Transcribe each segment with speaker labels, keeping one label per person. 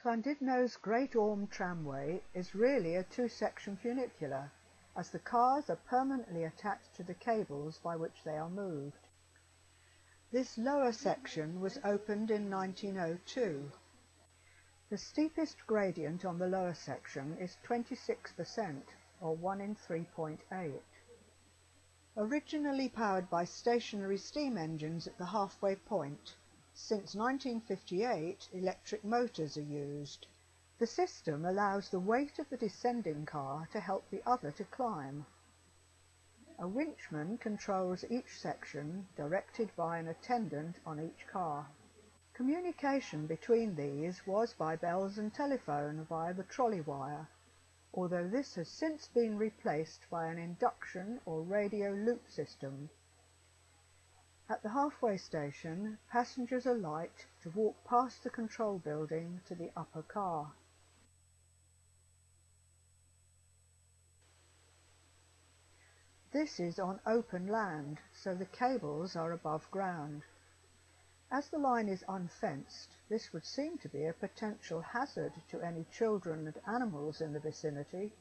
Speaker 1: Llandudno's Great Orme Tramway is really a two-section funicular, as the cars are permanently attached to the cables by which they are moved. This lower section was opened in 1902. The steepest gradient on the lower section is 26%, or 1 in 3.8. Originally powered by stationary steam engines at the halfway point, since 1958 electric motors are used. The system allows the weight of the descending car to help the other to climb. A winchman controls each section, directed by an attendant on each car. Communication between these was by bells and telephone via the trolley wire, although this has since been replaced by an induction or radio loop system. At the halfway station, passengers alight to walk past the control building to the upper car. This is on open land, so the cables are above ground. As the line is unfenced, this would seem to be a potential hazard to any children and animals in the vicinity.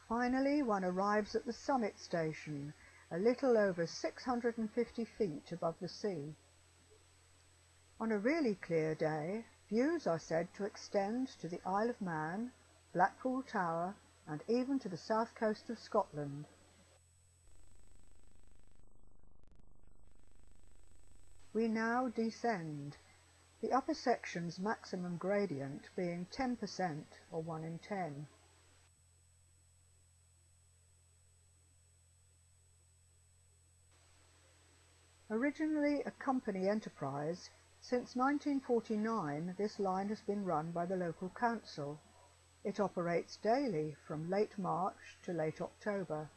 Speaker 1: Finally, one arrives at the summit station, a little over 650 feet above the sea. On a really clear day, views are said to extend to the Isle of Man, Blackpool Tower, and even to the south coast of Scotland. We now descend, the upper section's maximum gradient being 10%, or 1 in 10. Originally a company enterprise, since 1949 this line has been run by the local council. It operates daily from late March to late October.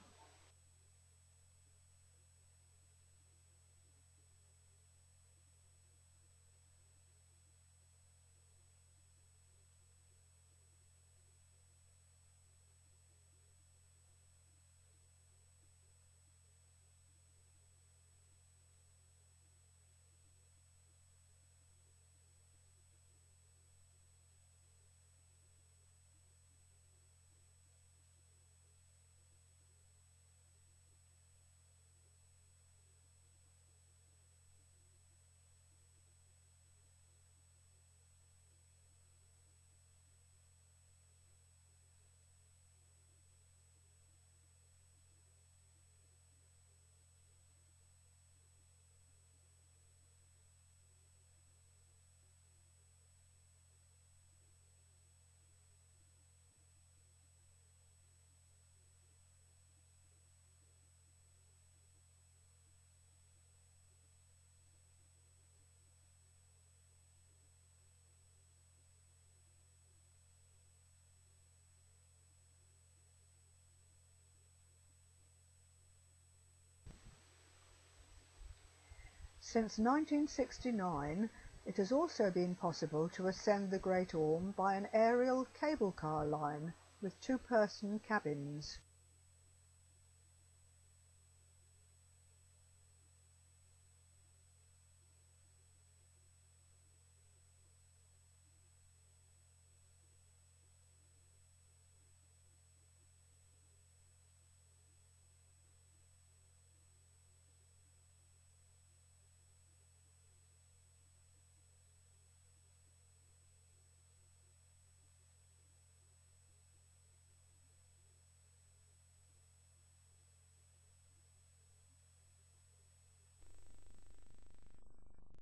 Speaker 1: Since 1969, it has also been possible to ascend the Great Orme by an aerial cable car line with two-person cabins.